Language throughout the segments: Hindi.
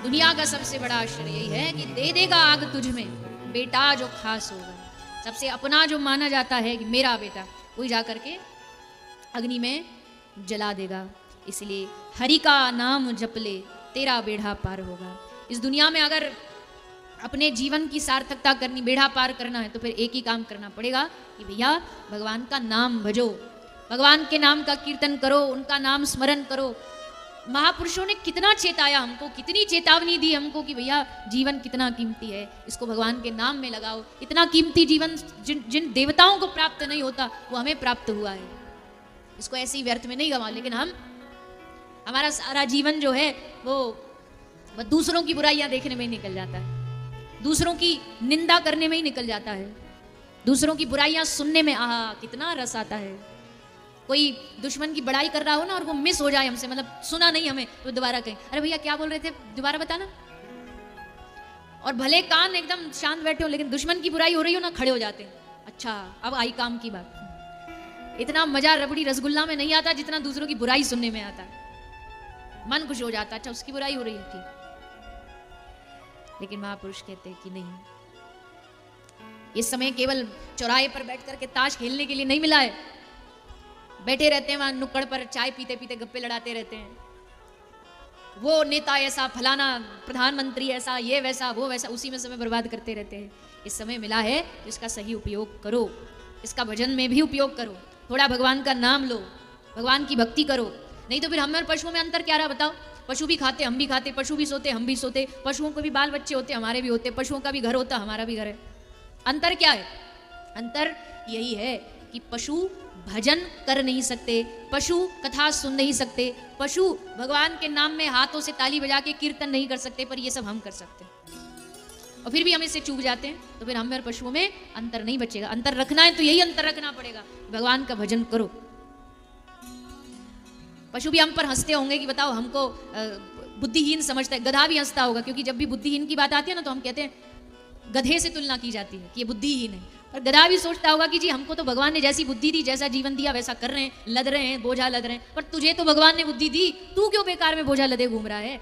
दुनिया का सबसे बड़ा आश्चर्य यही है कि दे देगा आग तुझ में बेटा जो खास होगा। सबसे अपना जो माना जाता है कि मेरा बेटा, वही जा करके अग्नि में जला देगा। इसलिए हरि का नाम जप ले तेरा बेड़ा पार होगा। इस दुनिया में अगर अपने जीवन की सार्थकता करनी, बेड़ा पार करना है, तो फिर एक ही काम करना पड़ेगा कि भैया भगवान का नाम भजो, भगवान के नाम का कीर्तन करो, उनका नाम स्मरण करो। महापुरुषों ने कितना चेताया हमको, कितनी चेतावनी दी हमको कि भैया जीवन कितना कीमती है, इसको भगवान के नाम में लगाओ। इतना कीमती जीवन जिन देवताओं को प्राप्त नहीं होता वो हमें प्राप्त हुआ है, इसको ऐसे ही व्यर्थ में नहीं गवा। लेकिन हमारा सारा जीवन जो है वो दूसरों की बुराइयां देखने में ही निकल जाता है, दूसरों की निंदा करने में ही निकल जाता है, दूसरों की बुराइयां सुनने में आहा कितना रस आता है। कोई दुश्मन की बड़ाई कर रहा हो ना और वो मिस हो जाए हमसे, मतलब सुना नहीं हमें, तो दोबारा कहें अरे भैया क्या बोल रहे थे, दोबारा बताना। और भले कान एकदम शांत बैठे हो, लेकिन दुश्मन की बुराई हो रही हो ना, खड़े हो जाते हैं, अच्छा अब आई काम की बात। इतना मजा रबड़ी रसगुल्ला में नहीं आता जितना दूसरों की बुराई सुनने में आता है। मन खुश हो जाता, अच्छा उसकी बुराई हो रही है ठीक। लेकिन महापुरुष कहते हैं कि नहीं, इस समय केवल चौराहे पर बैठ करके ताश खेलने के लिए नहीं मिला है। बैठे रहते हैं वहां नुक्कड़ पर, चाय पीते पीते गप्पे लड़ाते रहते हैं, वो नेता ऐसा, फलाना प्रधानमंत्री ऐसा, ये वैसा वो वैसा, उसी में समय बर्बाद करते रहते हैं। इस समय मिला है तो इसका सही उपयोग करो, इसका भजन में भी उपयोग करो, थोड़ा भगवान का नाम लो, भगवान की भक्ति करो। नहीं तो फिर हम और पशुओं में अंतर क्या रहा बताओ। पशु भी खाते हम भी खाते, पशु भी सोते हम भी सोते, पशुओं को भी बाल बच्चे होते हमारे भी होते, पशुओं का भी घर होता हमारा भी घर है। अंतर क्या है? अंतर यही है कि पशु भजन कर नहीं सकते, पशु कथा सुन नहीं सकते, पशु भगवान के नाम में हाथों से ताली बजा के कीर्तन नहीं कर सकते, पर ये सब हम कर सकते हैं। और फिर भी हम इससे चूक जाते हैं, तो फिर हम और पशुओं में अंतर नहीं बचेगा। अंतर रखना है तो यही अंतर रखना पड़ेगा, भगवान का भजन करो। पशु भी हम पर हंसते होंगे कि बताओ हमको बुद्धिहीन समझता है, गधा भी हंसता होगा, क्योंकि जब भी बुद्धिहीन की बात आती है ना तो हम कहते हैं, गधे से तुलना की जाती है कि ये बुद्धिहीन है। और गधा भी सोचता होगा कि जी हमको तो भगवान ने जैसी बुद्धि दी, जैसा जीवन दिया वैसा कर रहे हैं, लद रहे हैं, बोझा लद रहे हैं, पर तुझे तो भगवान ने बुद्धि दी, तू क्यों बेकार में बोझा लदे घूम रहा है?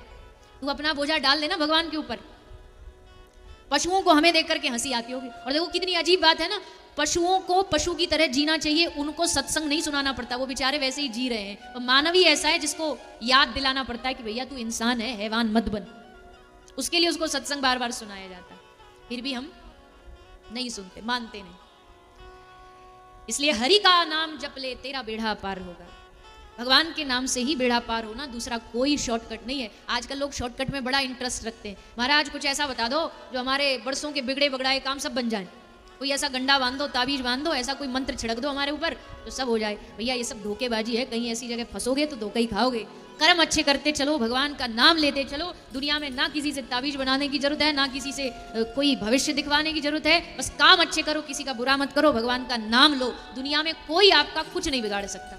तू अपना बोझा डाल देना भगवान के ऊपर। पशुओं को हमें देख करके हंसी आती होगी। और देखो कितनी अजीब बात है ना, पशुओं को पशु की तरह जीना चाहिए, उनको सत्संग नहीं सुनाना पड़ता, वो बेचारे वैसे ही जी रहे हैं। और मानव ही ऐसा है जिसको याद दिलाना पड़ता है कि भैया तू इंसान है, हैवान मत बन। उसके लिए उसको सत्संग बार बार सुनाया जाता है, फिर भी हम नहीं सुनते, मानते नहीं। इसलिए हरि का नाम जप ले तेरा बेड़ा पार होगा। भगवान के नाम से ही बेड़ा पार होना, दूसरा कोई शॉर्टकट नहीं है। आजकल लोग शॉर्टकट में बड़ा इंटरेस्ट रखते हैं। महाराज कुछ ऐसा बता दो जो हमारे बरसों के बिगड़े बगड़ाए काम सब बन जाए, कोई ऐसा गंडा बांध दो, ताबीज बांध दो, ऐसा कोई मंत्र छिड़क दो हमारे ऊपर तो सब हो जाए। भैया ये सब धोखेबाजी है, कहीं ऐसी जगह फंसोगे तो धोखा ही खाओगे। कर्म अच्छे करते चलो, भगवान का नाम लेते चलो। दुनिया में ना किसी से ताबीज बनाने की जरूरत है, ना किसी से कोई भविष्य दिखवाने की जरूरत है, बस काम अच्छे करो, किसी का बुरा मत करो, भगवान का नाम लो। दुनिया में कोई आपका कुछ नहीं बिगाड़ सकता।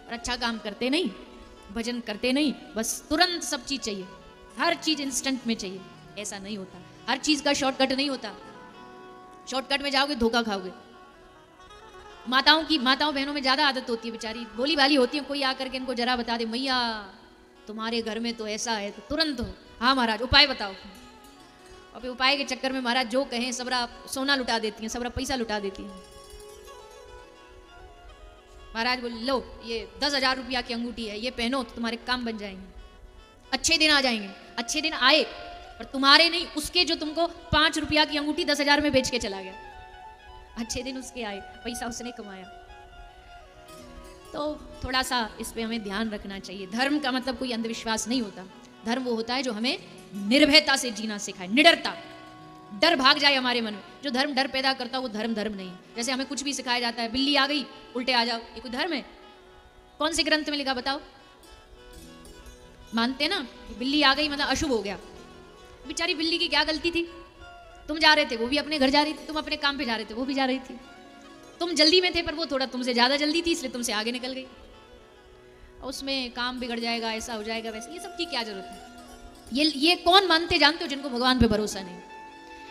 और अच्छा काम करते नहीं, भजन करते नहीं, बस तुरंत सब चीज चाहिए, हर चीज इंस्टेंट में चाहिए, ऐसा नहीं होता। हर चीज का शॉर्टकट नहीं होता, शॉर्टकट में जाओगे धोखा खाओगे। माताओं बहनों में ज्यादा आदत होती है, बेचारी भोली भाली होती है, कोई आकर के इनको जरा बता दे मैया तुम्हारे घर में तो ऐसा है, तो तुरंत हो हाँ महाराज उपाय बताओ। और फिर उपाय के चक्कर में महाराज जो कहें सबरा सोना लुटा देती हैं, सबरा पैसा लुटा देती हैं। महाराज बोले लो ये 10,000 रुपया की अंगूठी है, ये पहनो तो तुम्हारे काम बन जाएंगे, अच्छे दिन आ जाएंगे। अच्छे दिन आए पर तुम्हारे नहीं, उसके जो तुमको 5 रुपया की अंगूठी 10,000 में बेच के चला गया। अच्छे दिन उसके आए, पैसा उसने कमाया। तो थोड़ा सा इस पे हमें ध्यान रखना चाहिए। धर्म का मतलब कोई अंधविश्वास नहीं होता, धर्म वो होता है जो हमें निर्भयता से जीना सिखाए, निडरता, डर भाग जाए हमारे मन में। जो धर्म डर पैदा करता है वो धर्म नहीं। जैसे हमें कुछ भी सिखाया जाता है, बिल्ली आ गई उल्टे आ जाओ, ये कोई धर्म है? कौन से ग्रंथ में लिखा बताओ? मानते ना बिल्ली आ गई मतलब अशुभ हो गया। बेचारी बिल्ली की क्या गलती थी? तुम जा रहे थे, वो भी अपने घर जा रही थी, तुम अपने काम पे जा रहे थे, वो भी जा रही थी। तुम जल्दी में थे पर वो थोड़ा तुमसे ज्यादा जल्दी थी, इसलिए तुमसे आगे निकल गई। उसमें काम बिगड़ जाएगा, ऐसा हो जाएगा, वैसे ये सब की क्या जरूरत है? ये कौन मानते जानते हो जिनको भगवान पे भरोसा नहीं,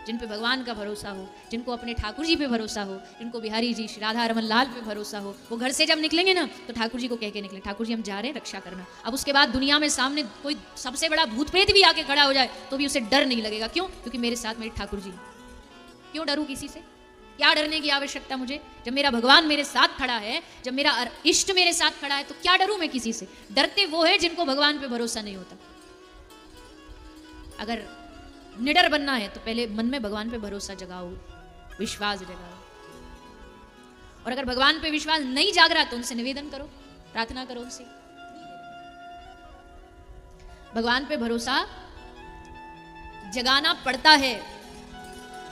जिन पे भगवान का भरोसा हो, जिनको अपने ठाकुर जी पे भरोसा हो, जिनको बिहारी जी श्री राधा रमन लाल पे भरोसा हो, वो घर से जब निकलेंगे ना तो ठाकुर जी को कह के निकले, ठाकुर जी हम जा रहे हैं, रक्षा करना। अब उसके बाद दुनिया में सामने कोई सबसे बड़ा भूत प्रेत भी आके खड़ा हो जाए तो भी उसे डर नहीं लगेगा। क्यों? क्योंकि मेरे साथ मेरे ठाकुर जी। क्यों डरूं किसी से? क्या डरने की आवश्यकता मुझे? जब मेरा भगवान मेरे साथ खड़ा है, जब मेरा इष्ट मेरे साथ खड़ा है, तो क्या डरूं मैं किसी से? डरते वो है जिनको भगवान पे भरोसा नहीं होता। अगर निडर बनना है तो पहले मन में भगवान पे भरोसा जगाओ, विश्वास जगाओ। और अगर भगवान पे विश्वास नहीं जाग रहा तो उनसे निवेदन करो, प्रार्थना करो उनसे। भगवान पे भरोसा जगाना पड़ता है।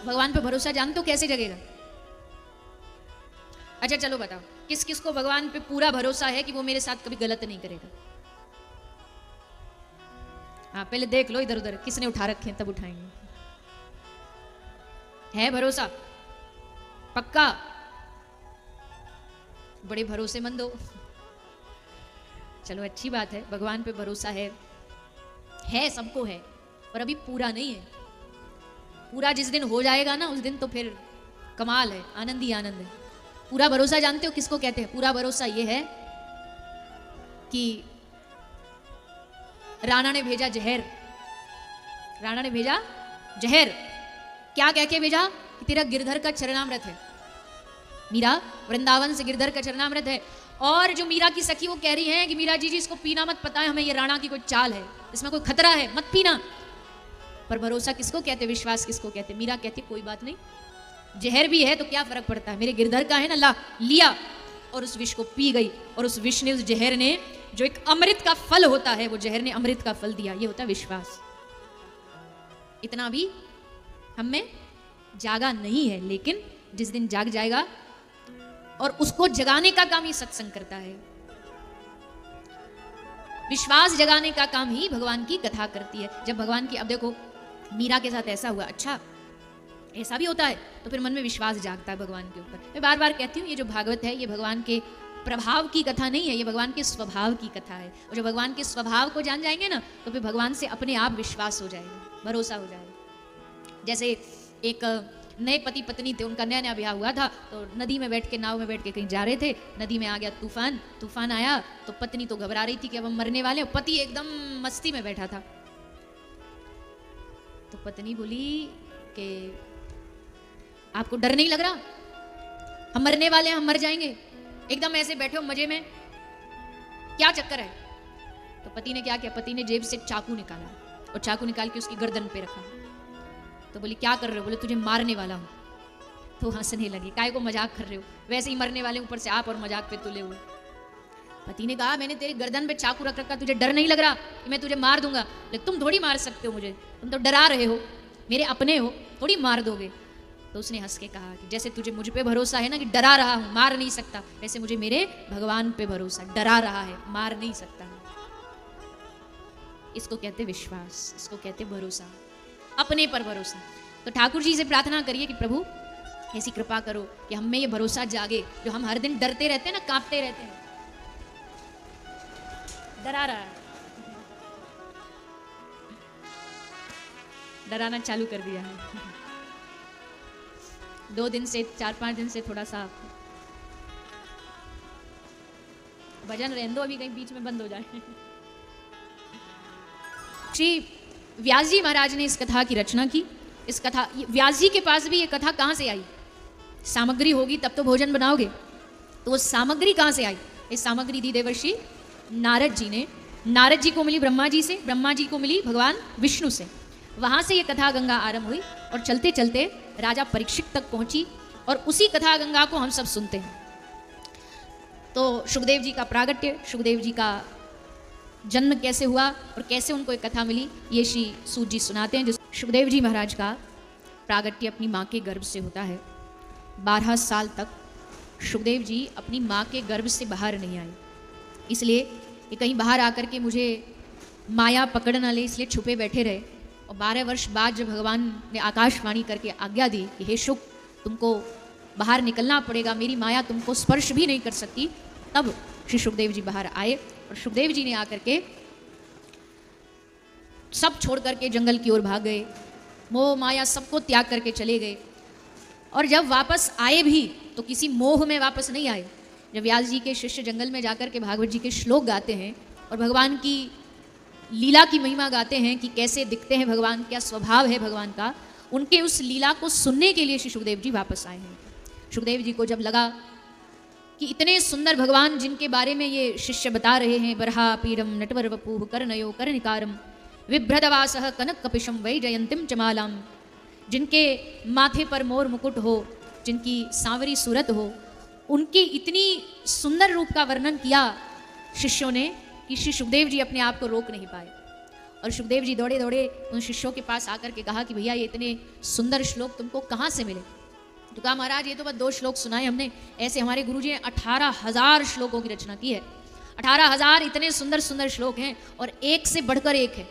भगवान पे भरोसा जानते हो कैसे जगेगा? अच्छा चलो बताओ, किस किस को भगवान पे पूरा भरोसा है कि वो मेरे साथ कभी गलत नहीं करेगा? हाँ, पहले देख लो इधर उधर किसने उठा रखे हैं, तब उठाएंगे। है भरोसा पक्का? बड़े भरोसेमंद हो। चलो अच्छी बात है, भगवान पे भरोसा है सबको है, पर अभी पूरा नहीं है। पूरा जिस दिन हो जाएगा ना, उस दिन तो फिर कमाल है, आनंद ही आनंद है। पूरा भरोसा जानते हो किसको कहते हैं? पूरा भरोसा ये है कि राणा ने भेजा जहर। राणा ने भेजा जहर, क्या कह के भेजा? कि तेरा गिरधर का चरणामृत है। मीरा वृंदावन से गिरधर का चरणामृत है, और जो मीरा की सखी वो कह रही है कि मीरा जी इसको पीना मत, पता है हमें ये राणा की कोई चाल है, इसमें कोई खतरा है, मत पीना। पर भरोसा किसको कहते? विश्वास किसको कहते? मीरा कहती कोई बात नहीं, जहर भी है तो क्या फर्क पड़ता है, मेरे गिरधर का है ना, ला लिया और उस विष को पी गई। और उस विष ने, उस जहर ने, जो एक अमृत का फल होता है, वो जहर ने अमृत का फल दिया। ये होता है विश्वास। इतना भी हम में जागा नहीं है, लेकिन जिस दिन जाग जाएगा, और उसको जगाने का काम ही सत्संग करता है। विश्वास जगाने का काम ही भगवान की कथा करती है। जब भगवान की, अब देखो मीरा के साथ ऐसा हुआ, अच्छा ऐसा भी होता है, तो फिर मन में विश्वास जागता है भगवान के ऊपर। मैं बार बार कहती हूँ, ये जो भागवत है ये भगवान के प्रभाव की कथा नहीं है, ये भगवान के स्वभाव की कथा है। और जब भगवान के स्वभाव को जान जाएंगे ना, तो फिर भगवान से अपने आप विश्वास हो जाएगा, भरोसा हो जाएगा। जैसे एक नए पति पत्नी थे, उनका नया नया ब्याह हुआ था, तो नदी में बैठ के, नाव में बैठ के कहीं जा रहे थे, नदी में आ गया तूफान। तूफान आया तो पत्नी तो घबरा रही थी कि अब हम मरने वाले हैं, पति एकदम मस्ती में बैठा था। तो पत्नी बोली कि आपको डर नहीं लग रहा? हम मरने वाले हैं, हम मर जाएंगे, एकदम ऐसे बैठे हो मजे में, क्या चक्कर है? तो पति ने क्या किया? पति ने जेब से चाकू निकाला और चाकू निकाल के उसकी गर्दन पे रखा। तो बोली क्या कर रहे हो? बोले तुझे मारने वाला हूं। तो हंसने लगे, काय को मजाक कर रहे हो, वैसे ही मरने वाले, ऊपर से आप और मजाक पे तुले हुए। पति ने कहा मैंने तेरी गर्दन पे चाकू रख रखा, तुझे डर नहीं लग रहा कि मैं तुझे मार दूंगा? लेकिन तुम थोड़ी मार सकते हो मुझे, तुम तो डरा रहे हो, मेरे अपने हो, थोड़ी मार दोगे। तो उसने हंस के कहा कि जैसे तुझे मुझ पे भरोसा है ना कि डरा रहा हूं, मार नहीं सकता, वैसे मुझे मेरे भगवान पे भरोसा, डरा रहा है, मार नहीं सकता। इसको कहते विश्वास, इसको कहते भरोसा, अपने पर भरोसा। तो ठाकुर जी से प्रार्थना करिए कि प्रभु ऐसी कृपा करो कि हम में ये भरोसा जागे, जो हम हर दिन डरते रहते हैं ना, कांपते रहते हैं। डरा रहा है, डराना चालू कर दिया है। 2 दिन से, 4-5 दिन से थोड़ा सा भजन रहने दो, अभी कहीं बीच में बंद हो जाए। श्री व्यास जी महाराज ने इस कथा की रचना की। इस कथा, व्यास जी के पास भी ये कथा कहाँ से आई? सामग्री होगी तब तो भोजन बनाओगे, तो वो सामग्री कहाँ से आई? इस सामग्री दी देवर्षि नारद जी ने। नारद जी को मिली ब्रह्मा जी से, ब्रह्मा जी को मिली भगवान विष्णु से। वहां से ये कथा गंगा आरंभ हुई और चलते चलते राजा परीक्षित तक पहुंची, और उसी कथा गंगा को हम सब सुनते हैं। तो सुखदेव जी का प्रागट्य, सुखदेव जी का जन्म कैसे हुआ और कैसे उनको एक कथा मिली, ये श्री सूत जी सुनाते हैं। जो सुखदेव जी महाराज का प्रागट्य अपनी माँ के गर्भ से होता है। 12 साल तक सुखदेव जी अपनी माँ के गर्भ से बाहर नहीं आए, इसलिए ये कहीं बाहर आकर के मुझे माया पकड़ ना ले, इसलिए छुपे बैठे रहे। और 12 वर्ष बाद जब भगवान ने आकाशवाणी करके आज्ञा दी कि हे शुक, तुमको बाहर निकलना पड़ेगा, मेरी माया तुमको स्पर्श भी नहीं कर सकती, तब श्री सुखदेव जी बाहर आए। और सुखदेव जी ने आकर के सब छोड़ करके जंगल की ओर भाग गए। मोह माया सबको त्याग करके चले गए। और जब वापस आए भी तो किसी मोह में वापस नहीं आए। जब व्यास जी के शिष्य जंगल में जाकर के भागवत जी के श्लोक गाते हैं और भगवान की लीला की महिमा गाते हैं कि कैसे दिखते हैं भगवान, क्या स्वभाव है भगवान का, उनके उस लीला को सुनने के लिए श्री सुखदेव जी वापस आए हैं। सुखदेव जी को जब लगा कि इतने सुंदर भगवान जिनके बारे में ये शिष्य बता रहे हैं, बरहा पीडम नटवर वपुः करनयो करनिकारम विभ्रदवासः कनक कपिशम वैजयंतीम चमालाम, जिनके माथे पर मोर मुकुट हो, जिनकी सांवरी सूरत हो, उनकी इतनी सुंदर रूप का वर्णन किया शिष्यों ने कि श्री सुखदेव जी अपने आप को रोक नहीं पाए। और सुखदेव जी दौड़े दौड़े उन शिष्यों के पास आकर के कहा कि भैया ये इतने सुंदर श्लोक तुमको कहाँ से मिले? तो कहा महाराज ये तो बस 2 श्लोक सुनाए हमने, ऐसे हमारे गुरुजी ने 18,000 श्लोकों की रचना की है। 18,000 इतने सुंदर सुंदर श्लोक हैं और एक से बढ़कर एक है।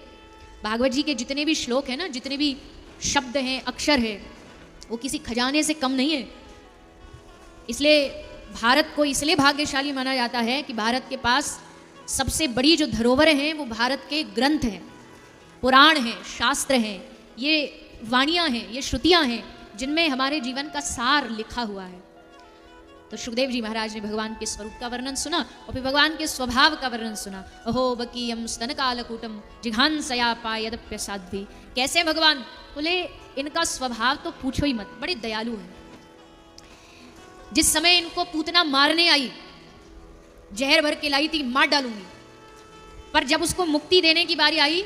भागवत जी के जितने भी श्लोक हैं ना, जितने भी शब्द हैं, अक्षर है, वो किसी खजाने से कम नहीं है। इसलिए भारत को इसलिए भाग्यशाली माना जाता है कि भारत के पास सबसे बड़ी जो धरोहर हैं वो भारत के ग्रंथ हैं, पुराण हैं, शास्त्र हैं, ये वाणियाँ हैं, ये श्रुतियाँ हैं जिनमें हमारे जीवन का सार लिखा हुआ है। तो सुखदेव जी महाराज ने भगवान के स्वरूप का वर्णन सुना और फिर भगवान के स्वभाव का वर्णन सुना। अहो बकीयम स्तनकालकूटम जिघांसया पायदप्य साध्वी, कैसे भगवान? बोले इनका स्वभाव तो पूछो ही मत, बड़े दयालु हैं। जिस समय इनको पूतना मारने आई, जहर भर के लाई थी, मार डालूंगी, पर जब उसको मुक्ति देने की बारी आई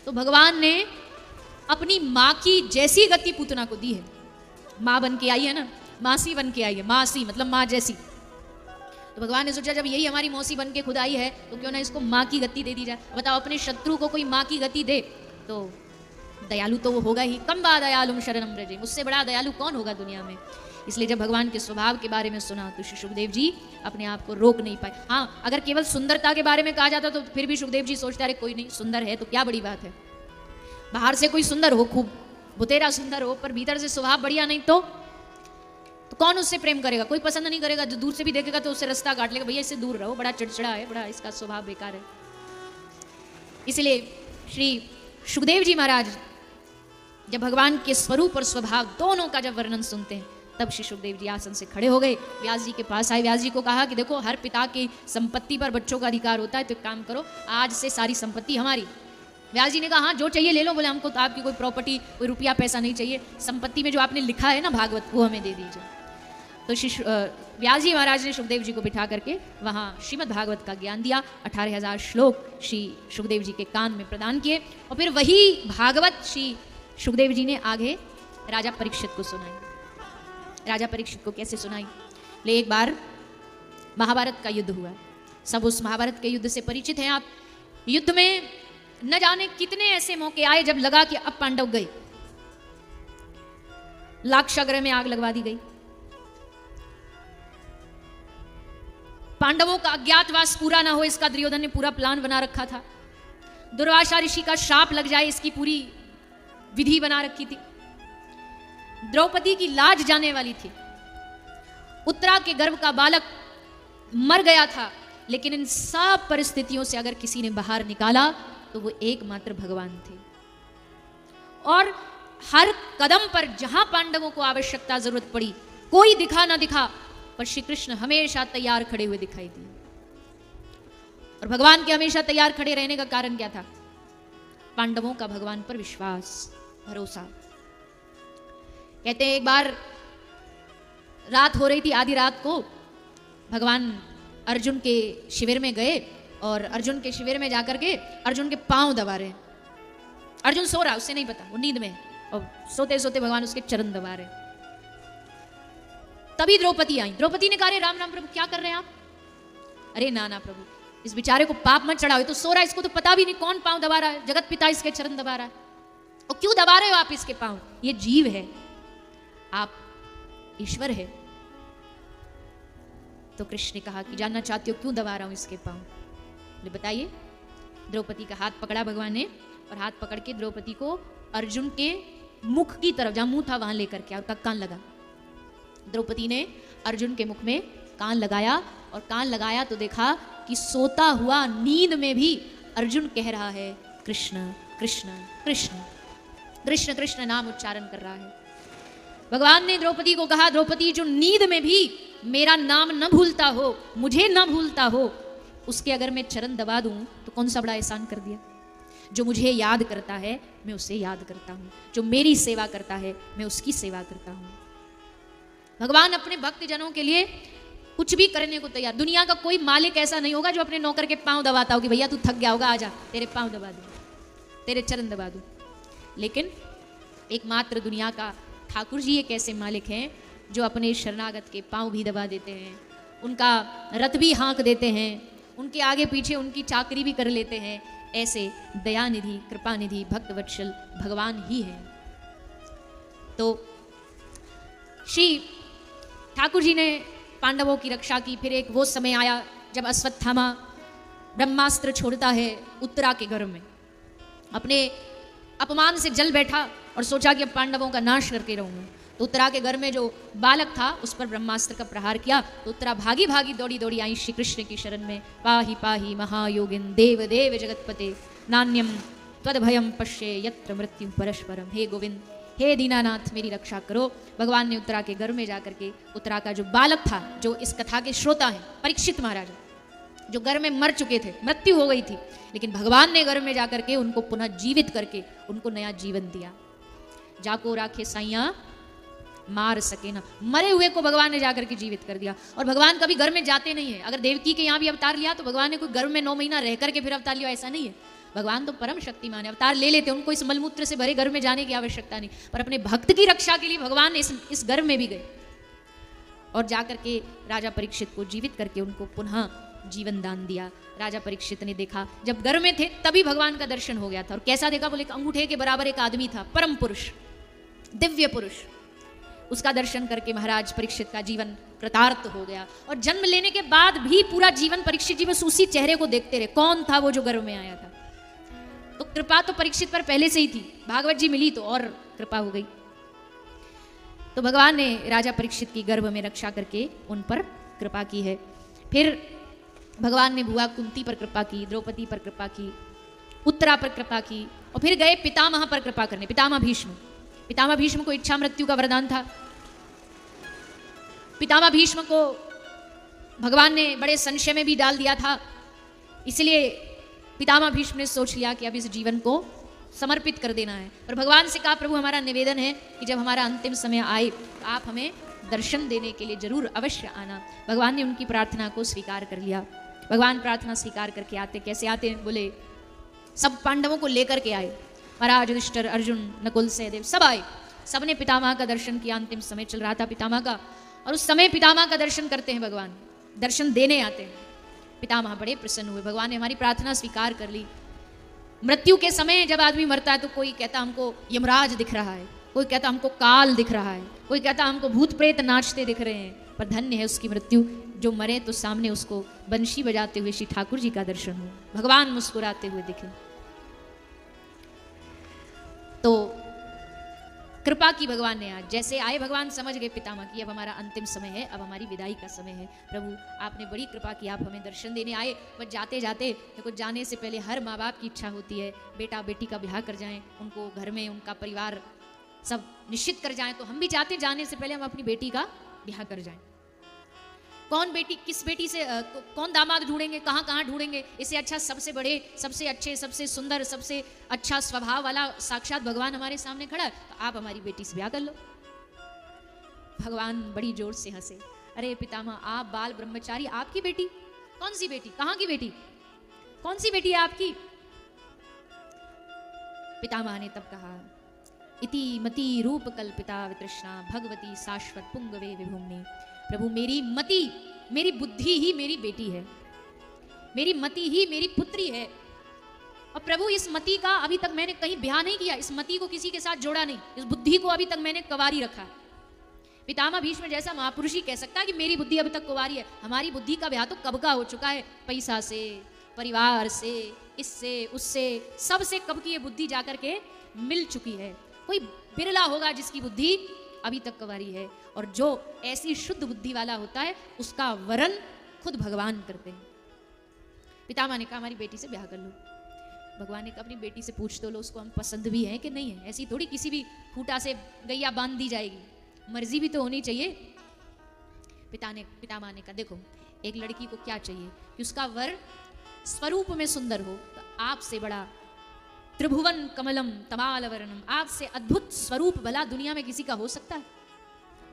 तो भगवान ने अपनी माँ की जैसी गति पूतना को दी है। माँ बन के आई है ना, मासी बन के आई है, मासी मतलब माँ जैसी। तो भगवान ने सोचा जब यही हमारी मौसी बन के खुद आई है तो क्यों ना इसको माँ की गति दे दी जाए। बताओ अपने शत्रु को कोई माँ की गति दे तो दयालु तो वो होगा ही। कम बा दयालुम शरणम व्रजे, मुझसे बड़ा दयालु कौन होगा दुनिया में। इसलिए जब भगवान के स्वभाव के बारे में सुना तो श्री सुखदेव जी अपने आप को रोक नहीं पाए। हाँ, अगर केवल सुंदरता के बारे में कहा जाता तो फिर भी सुखदेव जी सोचते अरे कोई नहीं, सुंदर है तो क्या बड़ी बात है। बाहर से कोई सुंदर हो, खूब बुतेरा सुंदर हो, पर भीतर से स्वभाव बढ़िया नहीं तो कौन उससे प्रेम करेगा? कोई पसंद नहीं करेगा। जो दूर से भी देखेगा तो उससे रास्ता काट लेगा, भैया इससे दूर रहो, बड़ा चिड़चिड़ा है, बड़ा इसका स्वभाव बेकार है। इसलिए श्री सुखदेव जी महाराज जब भगवान के स्वरूप और स्वभाव दोनों का जब वर्णन सुनते हैं तब श्री सुखदेव जी आसन से खड़े हो गए, व्यास जी के पास आए, व्यास जी को कहा कि देखो हर पिता की संपत्ति पर बच्चों का अधिकार होता है, तो एक काम करो आज से सारी संपत्ति हमारी। व्यास जी ने कहा हाँ जो चाहिए ले लो। बोले हमको तो आपकी कोई प्रॉपर्टी, कोई रुपया पैसा नहीं चाहिए, संपत्ति में जो आपने लिखा है ना भागवत वो हमें दे दीजिए। तो श्री व्यास जी महाराज ने सुखदेव जी को बिठा करके वहाँ श्रीमद् भागवत का ज्ञान दिया। 18,000 श्लोक श्री सुखदेव जी के कान में प्रदान किए और फिर वही भागवत श्री सुखदेव जी ने आगे राजा परीक्षित को सुनाई। राजा परीक्षित को कैसे सुनाई? ले एक बार महाभारत का युद्ध हुआ, सब उस महाभारत के युद्ध से परिचित हैं आप। युद्ध में न जाने कितने ऐसे मौके आए जब लगा कि अब पांडव गए, लाक्षागृह में आग लगवा दी गई, पांडवों का अज्ञातवास पूरा ना हो इसका दुर्योधन ने पूरा प्लान बना रखा था, दुर्वासा ऋषि का शाप लग जाए इसकी पूरी विधि बना रखी थी, द्रौपदी की लाज जाने वाली थी, उत्तरा के गर्भ का बालक मर गया था, लेकिन इन सब परिस्थितियों से अगर किसी ने बाहर निकाला तो वो एकमात्र भगवान थे। और हर कदम पर जहां पांडवों को आवश्यकता जरूरत पड़ी, कोई दिखा ना दिखा, पर श्री कृष्ण हमेशा तैयार खड़े हुए दिखाई दिए। और भगवान के हमेशा तैयार खड़े रहने का कारण क्या था? पांडवों का भगवान पर विश्वास, भरोसा। कहते हैं एक बार रात हो रही थी, आधी रात को भगवान अर्जुन के शिविर में गए और अर्जुन के शिविर में जाकर के अर्जुन के पांव दबा रहे। अर्जुन सो रहा, उससे नहीं पता, वो नींद में है, और सोते सोते भगवान उसके चरण दबा रहे। तभी द्रौपदी आई। द्रौपदी ने कहा अरे राम राम प्रभु क्या कर रहे हैं आप? अरे ना ना प्रभु, इस बेचारे को पाप मत चढ़ाओ, तो सो रहा है, इसको तो पता भी नहीं कौन पांव दबा रहा है, जगत पिता इसके चरण दबा रहा है, और क्यों दबा रहे हो आप इसके पांव? ये जीव है, आप ईश्वर है। तो कृष्ण ने कहा कि जानना चाहते हो क्यों दबा रहा हूं इसके पांव? बोले बताइए। द्रौपदी का हाथ पकड़ा भगवान ने और हाथ पकड़ के द्रौपदी को अर्जुन के मुख की तरफ, जहां मुंह था वहां लेकर के, और कान लगा। द्रौपदी ने अर्जुन के मुख में कान लगाया, और कान लगाया तो देखा कि सोता हुआ नींद में भी अर्जुन कह रहा है कृष्ण कृष्ण कृष्ण। कृष्ण कृष्ण नाम उच्चारण कर रहा है। भगवान ने द्रौपदी को कहा, द्रौपदी जो नींद में भी मेरा नाम न भूलता हो, मुझे न भूलता हो, उसके अगर मैं चरण दबा दूं तो कौन सा बड़ा एहसान कर दिया। जो मुझे याद करता है मैं उसे याद करता हूं, जो मेरी सेवा करता है मैं उसकी सेवा करता हूं। भगवान अपने भक्त जनों के लिए कुछ भी करने को तैयार। दुनिया का कोई मालिक ऐसा नहीं होगा जो अपने नौकर के पांव दबाता हो कि भैया तू थक गया होगा, आजा तेरे पांव दबा दूं, तेरे चरण दबा दूं। लेकिन एकमात्र दुनिया का ठाकुर जी एक ऐसे मालिक हैं जो अपने शरणागत के पांव भी दबा देते हैं, उनका रथ भी हाँक देते हैं, उनके आगे पीछे उनकी चाकरी भी कर लेते हैं। ऐसे दयानिधि कृपानिधि भक्त वत्सल भगवान ही है। तो श्री ठाकुर जी ने पांडवों की रक्षा की। फिर एक वो समय आया जब अश्वत्थामा ब्रह्मास्त्र छोड़ता है उत्तरा के घर में, अपने अपमान से जल बैठा और सोचा कि अब पांडवों का नाश करके रहूंगा। तो उत्तरा के घर में जो बालक था उस पर ब्रह्मास्त्र का प्रहार किया। तो उत्तरा भागी भागी दौड़ी दौड़ी आई श्री कृष्ण की शरण में। पाहि पाहि महायोगिन देव देव जगतपते नान्यम त्वद्भयम पश्ये यत्र मृत्यु परस्परम। हे गोविंद, हे दीनानाथ, मेरी रक्षा करो। भगवान ने उत्तरा के घर में जाकर के उत्तरा का जो बालक था, जो इस कथा के श्रोता हैं, परीक्षित महाराजा, जो घर में मर चुके थे, मृत्यु हो गई थी, लेकिन भगवान ने घर में जाकर के उनको पुनः जीवित करके उनको नया जीवन दिया। जाको राखे साइया मार सके ना, मरे हुए को भगवान ने जाकर के जीवित कर दिया। और भगवान कभी घर में जाते नहीं है। अगर देवकी के यहाँ भी अवतार लिया तो भगवान ने कोई घर में 9 महीना रह करके फिर अवतार लिया, ऐसा नहीं है। भगवान तो परम शक्तिमान है, अवतार ले लेते, उनको इस मलमूत्र से भरे घर में जाने की आवश्यकता नहीं। पर अपने भक्त की रक्षा के लिए भगवान इस घर में भी गए और जाकर के राजा परीक्षित को जीवित करके उनको पुनः जीवन दान दिया। राजा परीक्षित ने देखा, जब घर में थे तभी भगवान का दर्शन हो गया था। और कैसा देखा बोले, अंगूठे के बराबर एक आदमी था, परम पुरुष, दिव्य पुरुष। उसका दर्शन करके महाराज परीक्षित का जीवन कृतार्थ हो गया। और जन्म लेने के बाद भी पूरा जीवन परीक्षित जी बस उसी चेहरे को देखते रहे, कौन था वो जो गर्भ में आया था। तो कृपा तो परीक्षित पर पहले से ही थी, भागवत जी मिली तो और कृपा हो गई। तो भगवान ने राजा परीक्षित की गर्भ में रक्षा करके उन पर कृपा की है। फिर भगवान ने बुआ कुंती पर कृपा की, द्रौपदी पर कृपा की, उत्तरा पर कृपा की, और फिर गए पितामह पर कृपा करने, पितामह भीष्म। पितामह भीष्म को इच्छा मृत्यु का वरदान था। पितामह भीष्म को भगवान ने बड़े संशय में भी डाल दिया था, इसलिए पितामह भीष्म ने सोच लिया कि अब इस जीवन को समर्पित कर देना है। पर भगवान से कहा, प्रभु हमारा निवेदन है कि जब हमारा अंतिम समय आए तो आप हमें दर्शन देने के लिए जरूर अवश्य आना। भगवान ने उनकी प्रार्थना को स्वीकार कर लिया। भगवान प्रार्थना स्वीकार करके आते, कैसे आते हैं बोले, सब पांडवों को लेकर के आए, महाराज युधिष्ठिर, अर्जुन, नकुल, सहदेव सब आए। सबने पितामह का दर्शन किया। अंतिम समय चल रहा था पितामह का, और उस समय पितामह का दर्शन करते हैं भगवान, दर्शन देने आते हैं। पितामह बड़े प्रसन्न हुए, भगवान ने हमारी प्रार्थना स्वीकार कर ली। मृत्यु के समय जब आदमी मरता है तो कोई कहता हमको यमराज दिख रहा है, कोई कहता हमको काल दिख रहा है, कोई कहता हमको भूत प्रेत नाचते दिख रहे हैं, पर धन्य है उसकी मृत्यु जो मरे तो सामने उसको बंशी बजाते हुए श्री ठाकुर जी का दर्शन हो, भगवान मुस्कुराते हुए दिखे। तो कृपा की भगवान ने, आज जैसे आए भगवान समझ गए पितामह की अब हमारा अंतिम समय है, अब हमारी विदाई का समय है। प्रभु आपने बड़ी कृपा की, आप हमें दर्शन देने आए। पर जाते जाते देखो, जाने से पहले हर माँ बाप की इच्छा होती है बेटा बेटी का ब्याह कर जाएं, उनको घर में उनका परिवार सब निश्चित कर जाएं। तो हम भी चाहते जाने से पहले हम अपनी बेटी का ब्याह कर जाएं। कौन बेटी, किस बेटी से कौन दामाद ढूंढेंगे, कहाँ कहाँ ढूंढेंगे, इससे अच्छा सबसे बड़े, सबसे अच्छे, सबसे सुंदर, सबसे अच्छा स्वभाव वाला साक्षात भगवान हमारे सामने खड़ा है, तो आप हमारी बेटी से ब्याह कर लो। भगवान बड़ी जोर से हंसे, अरे पितामह आप बाल ब्रह्मचारी, आपकी बेटी? कौन सी बेटी, कहाँ की बेटी, कौन सी बेटी है आपकी? पितामह ने तब कहा, इति मति रूप कल्पिता वितृष्णा भगवती शाश्वत पुंगवे विभुम्नि। प्रभु मेरी मति, मेरी बुद्धि ही मेरी बेटी है, मेरी मति ही मेरी पुत्री है। और प्रभु इस मति का अभी तक मैंने कहीं ब्याह नहीं किया, इस मति को किसी के साथ जोड़ा नहीं, इस बुद्धि को अभी तक मैंने कुंवारी रखा। पितामह भीष्म जैसा महापुरुष ही कह सकता है कि मेरी बुद्धि अभी तक कुंवारी है। हमारी बुद्धि का ब्याह तो कब का हो चुका है, पैसा से, परिवार से, इससे उससे, सबसे कब की ये बुद्धि जाकर के मिल चुकी है। कोई बिरला होगा जिसकी बुद्धि अभी तक कुंवारी है। और जो ऐसी शुद्ध बुद्धि वाला होता है उसका वरण खुद भगवान करते हैं। पितामह ने कहा हमारी बेटी से ब्याह कर लो। भगवान ने कहा अपनी बेटी से पूछ तो लो उसको हम पसंद भी है कि नहीं है, ऐसी थोड़ी किसी भी खूंटा से गैया बांध दी जाएगी, मर्जी भी तो होनी चाहिए। पितामह ने कहा देखो एक लड़की को क्या चाहिए कि उसका वर स्वरूप में सुंदर हो, तो आपसे बड़ा त्रिभुवन कमलम तमाल वर्णम, आपसे अद्भुत स्वरूप भला दुनिया में किसी का हो सकता है?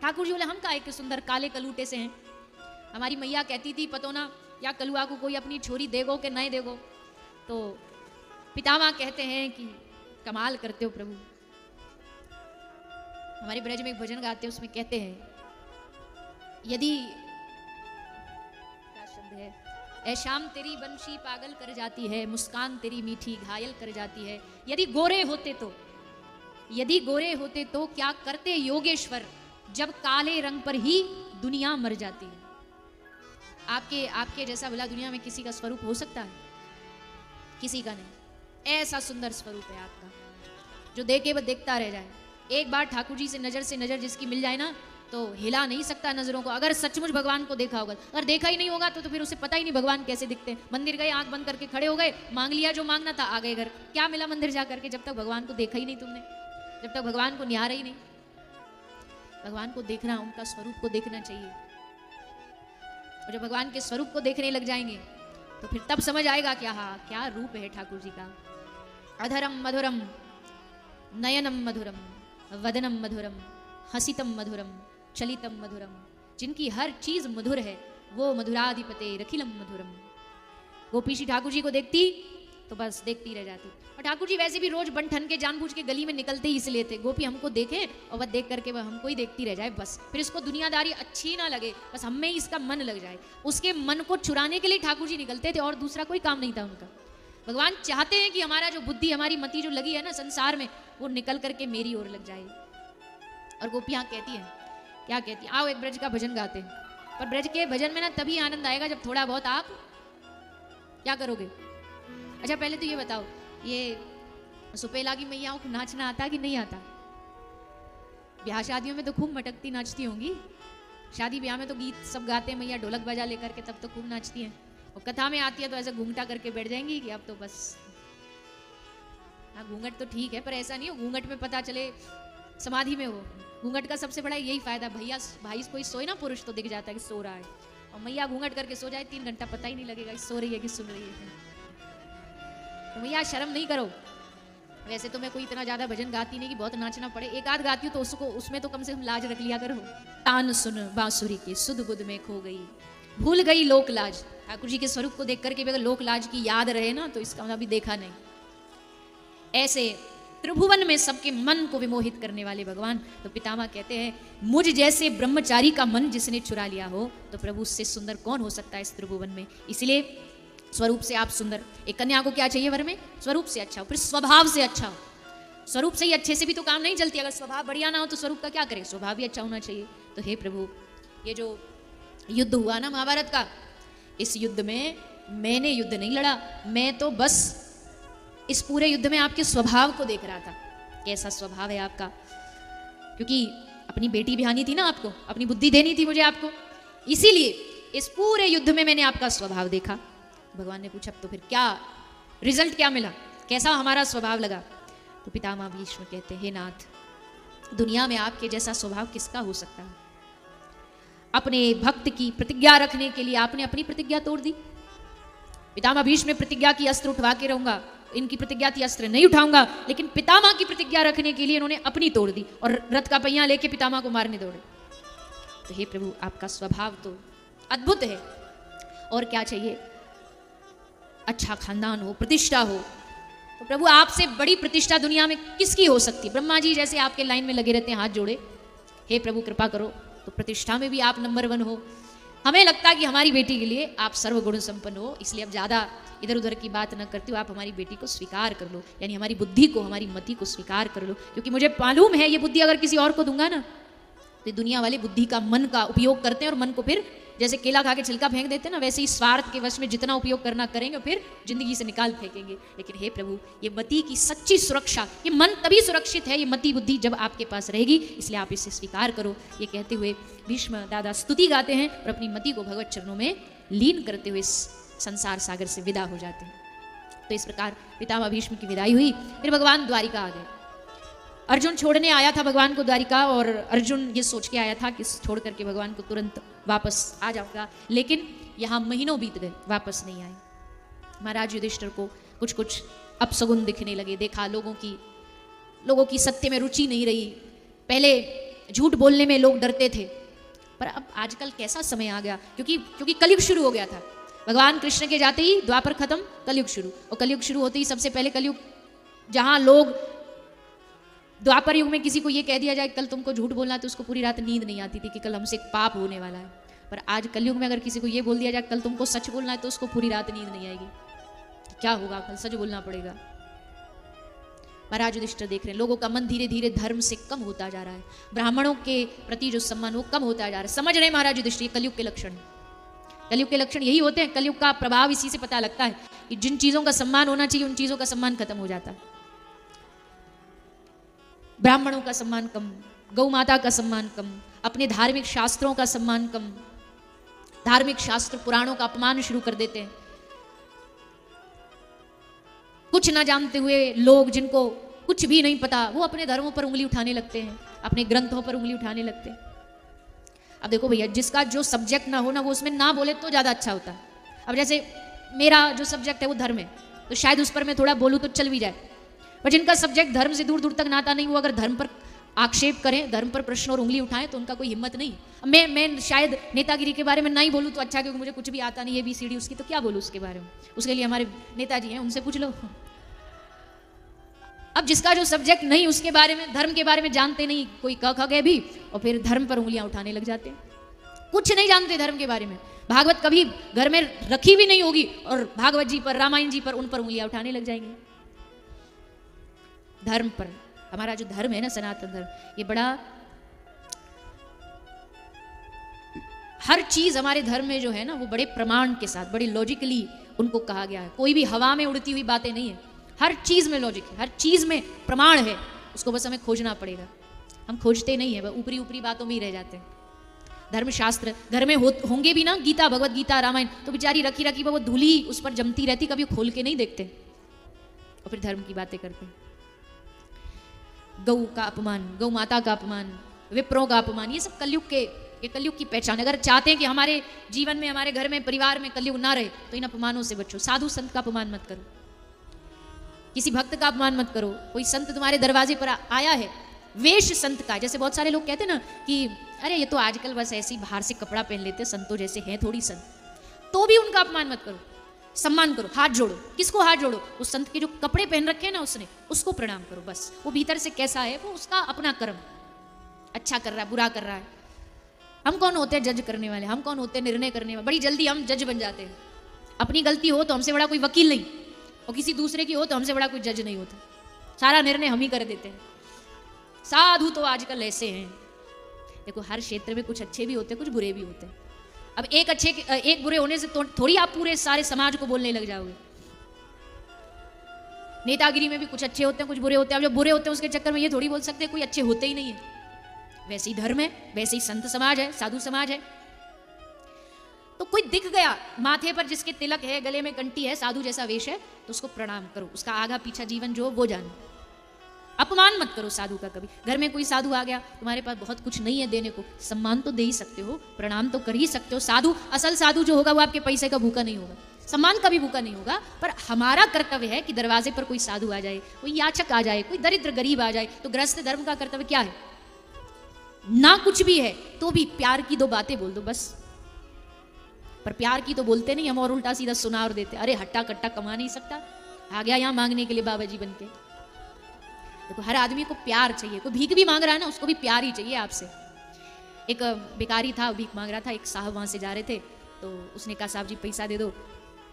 ठाकुर जी बोले हम काहे के सुंदर काले कलूटे से हैं। हमारी मैया कहती थी पतोना या कलुआ को कोई अपनी छोरी देगो कि नहीं देगो, तो पितामह कहते हैं कि कमाल करते हो प्रभु। हमारे ब्रज में एक भजन गाते हैं, उसमें कहते हैं यदि क्या शब्द है, ऐ शाम तेरी बंशी पागल कर जाती है, मुस्कान तेरी मीठी घायल कर जाती है, यदि गोरे होते तो क्या करते योगेश्वर, जब काले रंग पर ही दुनिया मर जाती है। आपके जैसा भला दुनिया में किसी का स्वरूप हो सकता है? किसी का नहीं। ऐसा सुंदर स्वरूप है आपका जो देखे वह देखता रह जाए। एक बार ठाकुर जी से नजर जिसकी मिल जाए ना तो हिला नहीं सकता नजरों को। अगर सचमुच भगवान को देखा होगा, अगर देखा ही नहीं होगा तो फिर उसे पता ही नहीं भगवान कैसे दिखते हैं। मंदिर गए, आंख बंद करके खड़े हो गए, मांग लिया जो मांगना था, आ गए घर। क्या मिला मंदिर जा करके जब तक भगवान को देखा ही नहीं तुमने, जब तक भगवान को निहारा ही नहीं। भगवान को देखना, उनका स्वरूप को देखना चाहिए। और जब भगवान के स्वरूप को देखने लग जाएंगे तो फिर तब समझ आएगा कि हाँ क्या रूप है ठाकुर जी का। अधरम मधुरम नयनम मधुरम वदनम मधुरम हसितम मधुरम चलितम मधुरम, जिनकी हर चीज मधुर है वो मधुराधिपते रखिलम मधुरम। गोपी श्री ठाकुर जी को देखती तो बस देखती रह जाती। और ठाकुर जी वैसे भी रोज बन ठन के जानबूझ के गली में निकलते ही इसलिए थे, गोपी हमको देखे और वह देख करके वह हमको ही देखती रह जाए, बस फिर इसको दुनियादारी अच्छी ना लगे, बस हमें ही इसका मन लग जाए। उसके मन को चुराने के लिए ठाकुर जी निकलते थे और दूसरा कोई काम नहीं था उनका। भगवान चाहते हैं कि हमारा जो बुद्धि, हमारी मति जो लगी है ना संसार में, वो निकल करके मेरी ओर लग जाए। और गोपियाँ कहती हैं, क्या कहती है, आओ एक ब्रज का भजन गाते हैं। पर ब्रज के भजन में ना तभी आनंद आएगा जब थोड़ा बहुत आप क्या करोगे। अच्छा पहले तो ये बताओ, ये सुपेला की मैयाओं को नाचना आता कि नहीं आता? ब्याह शादियों में तो खूब मटकती नाचती होंगी, शादी ब्याह में तो गीत सब गाते हैं मैया ढोलक बजा लेकर के, तब तो खूब नाचती हैं। और कथा में आती है तो ऐसे घूंघटा करके बैठ जाएंगी कि अब तो बस। हाँ घूंघट तो ठीक है, पर ऐसा नहीं हो घूंघट में पता चले समाधि में हो। घूंघट का सबसे बड़ा यही फायदा, भाई कोई सोए ना पुरुष तो दिख जाता है कि सो रहा है, और मैया घूंघट करके सो जाए 3 घंटा पता ही नहीं लगेगा सो रही है कि सुन रही है। तो मैया शर्म नहीं करो। वैसे तो मैं कोई इतना ज्यादा भजन गाती नहीं कि बहुत नाचना पड़े, एक आध गाती हूँ तो उसमें तो कम से कम लाज रख लिया करो। तान सुन बांसुरी के सुध बुध में खो गई, भूल गई लोक लाज। ठाकुर जी के स्वरूप को देख करके अगर लोक लाज की याद रहे ना तो इसका मतलब अभी देखा नहीं। ऐसे त्रिभुवन में सबके मन को विमोहित करने वाले भगवान। तो पितामह कहते हैं मुझ जैसे ब्रह्मचारी का मन जिसने चुरा लिया हो तो प्रभु उससे सुंदर कौन हो सकता है इस त्रिभुवन में। इसलिए स्वरूप से आप सुंदर। एक कन्या को क्या चाहिए वर में? स्वरूप से अच्छा हो, फिर स्वभाव से अच्छा हो। स्वरूप से ही अच्छे से भी तो काम नहीं चलती, अगर स्वभाव बढ़िया ना हो तो स्वरूप का क्या करे, स्वभाव भी अच्छा होना चाहिए। तो हे प्रभु, ये जो युद्ध हुआ ना महाभारत का, इस युद्ध में मैंने युद्ध नहीं लड़ा, मैं तो बस इस पूरे युद्ध में आपके स्वभाव को देख रहा था, कैसा स्वभाव है आपका। क्योंकि अपनी बेटी बिहानी थी ना आपको, अपनी बुद्धि देनी थी मुझे आपको, इसीलिए इस पूरे युद्ध में मैंने आपका स्वभाव देखा। भगवान ने पूछा तो फिर क्या रिजल्ट क्या मिला, कैसा हमारा स्वभाव लगा? तो पितामह भीष्म कहते हे नाथ, दुनिया में आपके जैसा स्वभाव किसका हो सकता है। अपने भक्त की प्रतिज्ञा रखने के लिए आपने अपनी प्रतिज्ञा तोड़ दी। पितामह भीष्म ने प्रतिज्ञा की अस्त्र उठवा के रहूंगा, इनकी प्रतिज्ञा थी अस्त्र नहीं उठाऊंगा, लेकिन पितामह की प्रतिज्ञा रखने के लिए इन्होंने अपनी तोड़ दी और रथ का पहिया लेके पितामह को मारने दौड़े। तो हे प्रभु, आपका स्वभाव तो अद्भुत है। और क्या चाहिए? अच्छा खानदान हो, प्रतिष्ठा हो। तो प्रभु, आपसे बड़ी प्रतिष्ठा दुनिया में किसकी हो सकती? ब्रह्मा जी जैसे आपके लाइन में लगे रहते हैं हाथ जोड़े, हे प्रभु कृपा करो तो प्रतिष्ठा में भी आप नंबर 1 हो। हमें लगता है कि हमारी बेटी के लिए आप सर्वगुण संपन्न हो, इसलिए अब ज़्यादा इधर उधर की बात न करते हो, आप हमारी बेटी को स्वीकार कर लो, यानी हमारी बुद्धि को, हमारी मति को स्वीकार कर लो। क्योंकि मुझे मालूम है ये बुद्धि अगर किसी और को दूंगा ना तो दुनिया वाले बुद्धि का, मन का उपयोग करते हैं और मन को फिर जैसे केला खा के छिलका फेंक देते हैं ना, वैसे ही स्वार्थ के वश में जितना उपयोग करना करेंगे फिर जिंदगी से निकाल फेंकेंगे। लेकिन हे प्रभु, ये मति की सच्ची सुरक्षा, ये मन तभी सुरक्षित है, ये मति बुद्धि जब आपके पास रहेगी, इसलिए आप इसे स्वीकार करो। ये कहते हुए भीष्म दादा स्तुति गाते हैं और अपनी मति को भगवत चरणों में लीन करते हुए संसार सागर से विदा हो जाते हैं। तो इस प्रकार पितामह भीष्म की विदाई हुई। फिर भगवान द्वारिका आ गए। अर्जुन छोड़ने आया था भगवान को द्वारिका, और अर्जुन ये सोच के आया था कि छोड़ करके भगवान को तुरंत वापस आ जाऊंगा, लेकिन यहाँ महीनों बीत गए, वापस नहीं आए। महाराज युधिष्ठिर को कुछ कुछ अपशगुन दिखने लगे। देखा लोगों की सत्य में रुचि नहीं रही। पहले झूठ बोलने में लोग डरते थे, पर अब आजकल कैसा समय आ गया, क्योंकि कलयुग शुरू हो गया था। भगवान कृष्ण के जाते ही द्वापर खत्म, कलयुग शुरू, और कलयुग शुरू होते ही सबसे पहले कलयुग, जहां लोग द्वापर युग में किसी को ये कह दिया जाए कल तुमको झूठ बोलना, तो उसको पूरी रात नींद नहीं आती थी कि कल हमसे एक पाप होने वाला है। पर आज कलयुग में अगर किसी को ये बोल दिया जाए कल तुमको सच बोलना है, तो उसको पूरी रात नींद नहीं आएगी। क्या होगा, कल सच बोलना पड़ेगा। महाराज युधिष्ठिर देख रहे हैं लोगों का मन धीरे धीरे धर्म से कम होता जा रहा है, ब्राह्मणों के प्रति जो सम्मान वो कम होता जा रहा है। समझ रहे महाराज युधिष्ठिर, कलयुग के लक्षण, कलयुग के लक्षण यही होते हैं। कलयुग का प्रभाव इसी से पता लगता है कि जिन चीजों का सम्मान होना चाहिए उन चीजों का सम्मान खत्म हो जाता है। ब्राह्मणों का सम्मान कम, गौ माता का सम्मान कम, अपने धार्मिक शास्त्रों का सम्मान कम, धार्मिक शास्त्र पुराणों का अपमान शुरू कर देते हैं। कुछ ना जानते हुए लोग, जिनको कुछ भी नहीं पता, वो अपने धर्मों पर उंगली उठाने लगते हैं, अपने ग्रंथों पर उंगली उठाने लगते हैं। अब देखो भैया, जिसका जो सब्जेक्ट ना हो ना, वो उसमें ना बोले तो ज्यादा अच्छा होता है। अब जैसे मेरा जो सब्जेक्ट है वो धर्म है, तो शायद उस पर मैं थोड़ा बोलूँ तो चल भी जाए, पर जिनका सब्जेक्ट धर्म से दूर दूर तक नाता नहीं, वो अगर धर्म पर आक्षेप करें, धर्म पर प्रश्न और उंगली उठाएं, तो उनका कोई हिम्मत नहीं। मैं शायद नेतागिरी के बारे में नहीं बोलूँ तो अच्छा, क्योंकि मुझे कुछ भी आता नहीं है ABCD उसकी, तो क्या बोलूँ उसके बारे में। उसके लिए हमारे नेताजी हैं, उनसे पूछ लो। अब जिसका जो सब्जेक्ट नहीं, उसके बारे में, धर्म के बारे में जानते नहीं, कोई क ख ग भी, और फिर धर्म पर उंगलियां उठाने लग जाते हैं। कुछ नहीं जानते धर्म के बारे में, भागवत कभी घर में रखी भी नहीं होगी, और भागवत जी पर, रामायण जी पर, उन पर उंगलियां उठाने लग जाएंगे। धर्म पर, हमारा जो धर्म है ना, सनातन धर्म, ये बड़ा, हर चीज हमारे धर्म में जो है ना, वो बड़े प्रमाण के साथ, बड़े लॉजिकली उनको कहा गया है। कोई भी हवा में उड़ती हुई बातें नहीं है, हर चीज में लॉजिक है, हर चीज में प्रमाण है। उसको बस हमें खोजना पड़ेगा। हम खोजते नहीं है, ऊपरी ऊपरी बातों में ही रह जाते हैं। धर्मशास्त्र घर में होंगे भी ना, गीता, भगवत गीता, रामायण, तो बेचारी रखी रखी वो धूली उस पर जमती रहती, कभी खोल के नहीं देखते, और फिर धर्म की बातें करते हैं। गौ का अपमान, गौ माता का अपमान, विप्रों का अपमान, ये सब कलयुग की पहचान। अगर चाहते हैं कि हमारे जीवन में, हमारे घर में, परिवार में कलयुग ना रहे, तो इन अपमानों से बचो। साधु संत का अपमान मत करो, किसी भक्त का अपमान मत करो। कोई संत तुम्हारे दरवाजे पर आया है, वेश संत का, जैसे बहुत सारे लोग कहते हैं ना कि अरे ये तो आजकल बस ऐसे ही बाहर से कपड़ा पहन लेते, संतों जैसे हैं थोड़ी संत, तो भी उनका अपमान मत करो, सम्मान करो, हाथ जोड़ो। किसको हाथ जोड़ो? उस संत के जो कपड़े पहन रखे हैं ना उसने, उसको प्रणाम करो। बस वो भीतर से कैसा है, वो उसका अपना कर्म, अच्छा कर रहा है, बुरा कर रहा है। हम कौन होते हैं जज करने वाले, हम कौन होते हैं निर्णय करने वाले। बड़ी जल्दी हम जज बन जाते हैं। अपनी गलती हो तो हमसे बड़ा कोई वकील नहीं, और किसी दूसरे की हो तो हमसे बड़ा कोई जज नहीं होता। सारा निर्णय हम ही कर देते हैं। साधु तो आजकल ऐसे हैं, देखो हर क्षेत्र में कुछ अच्छे भी होते हैं, कुछ बुरे भी होते हैं। अब एक बुरे होने से थोड़ी आप पूरे सारे समाज को बोलने लग जाओगे। नेतागिरी में भी कुछ अच्छे होते हैं, कुछ बुरे होते हैं। अब जो बुरे होते हैं उसके चक्कर में ये थोड़ी बोल सकते हैं कोई अच्छे होते ही नहीं है। वैसे ही धर्म है, वैसे ही संत समाज है, साधु समाज है। तो कोई दिख गया माथे पर जिसके तिलक है, गले में कंठी है, साधु जैसा वेश है, तो उसको प्रणाम करो। उसका आगा पीछा जीवन जो वो जानो। अपमान मत करो साधु का कभी। घर में कोई साधु आ गया, तुम्हारे पास बहुत कुछ नहीं है देने को, सम्मान तो दे ही सकते हो, प्रणाम तो कर ही सकते हो। साधु, असल साधु जो होगा वो आपके पैसे का भूखा नहीं होगा, सम्मान का भी भूखा नहीं होगा। पर हमारा कर्तव्य है कि दरवाजे पर कोई साधु आ जाए, कोई याचक आ जाए, कोई दरिद्र गरीब आ जाए, तो गृहस्थ धर्म का कर्तव्य क्या है? ना कुछ भी है तो भी प्यार की दो बातें बोल दो बस। पर प्यार की तो बोलते नहीं हम, और उल्टा सीधा सुना और देते। अरे हट्टा कट्टा कमा नहीं सकता, आ गया यहाँ मांगने के लिए बाबा जी बन के। देखो हर आदमी को प्यार चाहिए। कोई भीख भी मांग रहा है ना, उसको भी प्यार ही चाहिए आपसे। एक भिखारी था, भीख मांग रहा था, एक साहब वहां से जा रहे थे, तो उसने कहा साहब जी पैसा दे दो।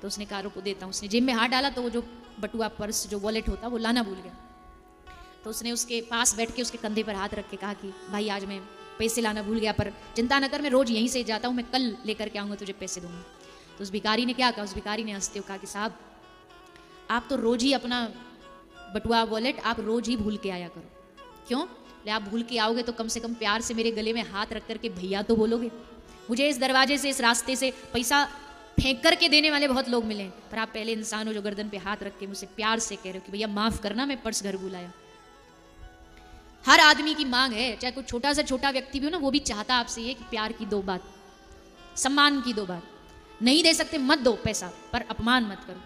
तो उसने कहा रुको देता हूँ। उसने जेब में हाथ डाला तो वो जो बटुआ, पर्स, जो वॉलेट होता वो लाना भूल गया। तो उसने उसके पास बैठ के उसके कंधे पर हाथ रख के कहा कि भाई आज मैं पैसे लाना भूल गया, पर चिंता न कर, मैं रोज यहीं से जाता हूँ, मैं कल लेकर के आऊँगा, तुझे पैसे दूंगा। तो उस भिखारी ने क्या कहा? उस भिखारी ने हंसते हुए कहा कि साहब आप तो रोज ही अपना बटुआ, वॉलेट आप रोज ही भूल के आया करो। क्यों? ले आप भूल के आओगे तो कम से कम प्यार से मेरे गले में हाथ रख करके भैया तो बोलोगे। मुझे इस दरवाजे से, इस रास्ते से पैसा फेंक करके देने वाले बहुत लोग मिले, पर आप पहले इंसान हो जो गर्दन पे हाथ रख के मुझसे प्यार से कह रहे हो कि भैया माफ करना, मैं पर्स घर बुलाया। हर आदमी की मांग है, चाहे कोई छोटा से छोटा व्यक्ति भी हो ना, वो भी चाहता आपसे ये कि प्यार की दो बात, सम्मान की दो बात। नहीं दे सकते मत दो पैसा, पर अपमान मत करो।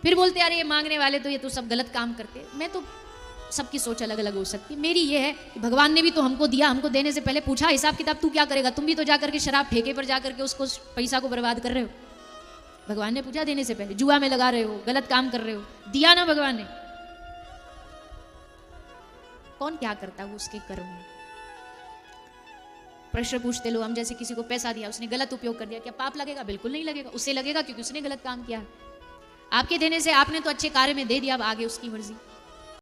फिर बोलते यार ये मांगने वाले तो ये तो सब गलत काम करते। मैं तो, सबकी सोच अलग अलग हो सकती है, मेरी ये है कि भगवान ने भी तो हमको दिया, हमको देने से पहले पूछा हिसाब किताब तू क्या करेगा। तुम भी तो जाकर के शराब ठेके पर जाकर के उसको पैसा को बर्बाद कर रहे हो। भगवान ने पूछा देने से पहले, जुआ में लगा रहे हो, गलत काम कर रहे हो, दिया ना भगवान ने। कौन क्या करता है उसके कर्म में। प्रश्न पूछते लोग, हम जैसे किसी को पैसा दिया, उसने गलत उपयोग कर दिया, क्या पाप लगेगा? बिल्कुल नहीं लगेगा, उससे लगेगा क्योंकि उसने गलत काम किया। आपके देने से आपने तो अच्छे कार्य में दे दिया, अब आगे उसकी मर्जी।